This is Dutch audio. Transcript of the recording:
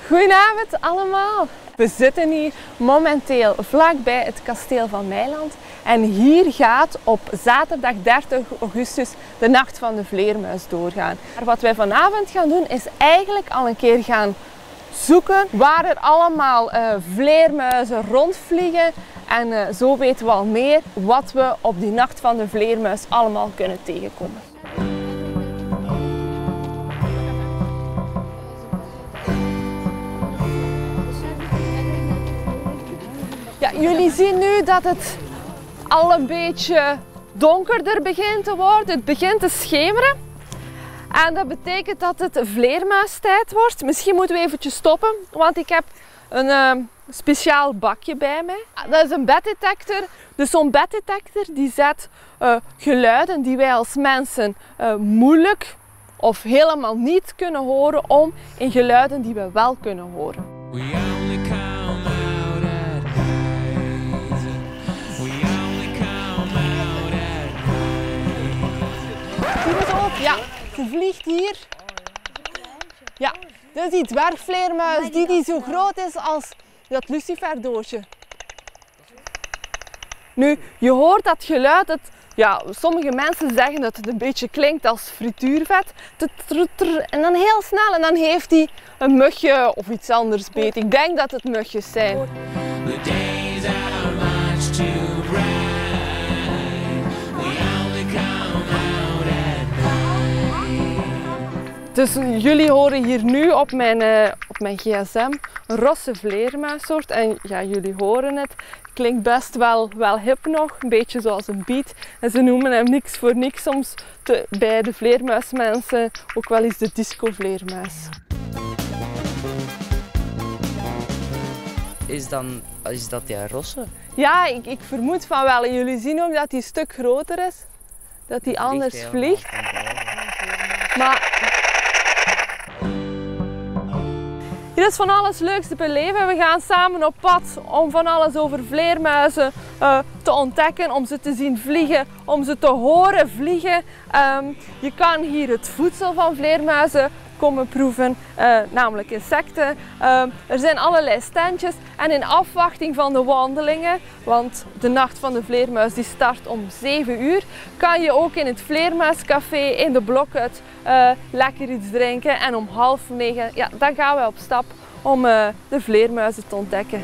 Goedenavond allemaal. We zitten hier momenteel vlakbij het kasteel van Meiland. En hier gaat op zaterdag 30 augustus de Nacht van de Vleermuis doorgaan. Maar wat wij vanavond gaan doen is eigenlijk al een keer gaan zoeken waar er allemaal vleermuizen rondvliegen. En zo weten we al meer wat we op die Nacht van de Vleermuis allemaal kunnen tegenkomen. Ja, jullie zien nu dat het al een beetje donkerder begint te worden. Het begint te schemeren. En dat betekent dat het vleermuistijd wordt. Misschien moeten we eventjes stoppen, want ik heb een speciaal bakje bij mij. Dat is een beddetector. Dus zo'n beddetector die zet geluiden die wij als mensen moeilijk of helemaal niet kunnen horen om in geluiden die we wel kunnen horen. Ja, ze vliegt hier. Ja, dat is die dwergvleermuis die zo groot is als dat luciferdoosje. Nu, je hoort dat geluid, ja, sommige mensen zeggen dat het een beetje klinkt als frituurvet. En dan heel snel en dan heeft hij een mugje of iets anders beet. Ik denk dat het mugjes zijn. Dus jullie horen hier nu op mijn gsm een rosse vleermuissoort. En ja, jullie horen het. Klinkt best wel hip nog, een beetje zoals een beat. En ze noemen hem niks voor niks soms bij de vleermuismensen ook wel eens de disco-vleermuis. Is dat die rosse? Ja, ik vermoed van wel. En jullie zien ook dat hij een stuk groter is. Dat hij anders vliegt. Maar hier is van alles leuks te beleven. We gaan samen op pad om van alles over vleermuizen te ontdekken, om ze te zien vliegen, om ze te horen vliegen. Je kan hier het voedsel van vleermuizen komen proeven, namelijk insecten. Er zijn allerlei standjes en in afwachting van de wandelingen, want de Nacht van de Vleermuis die start om 7 uur, kan je ook in het Vleermuiscafé in de Blokhut lekker iets drinken. En om 8:30, ja, dan gaan we op stap om de vleermuizen te ontdekken.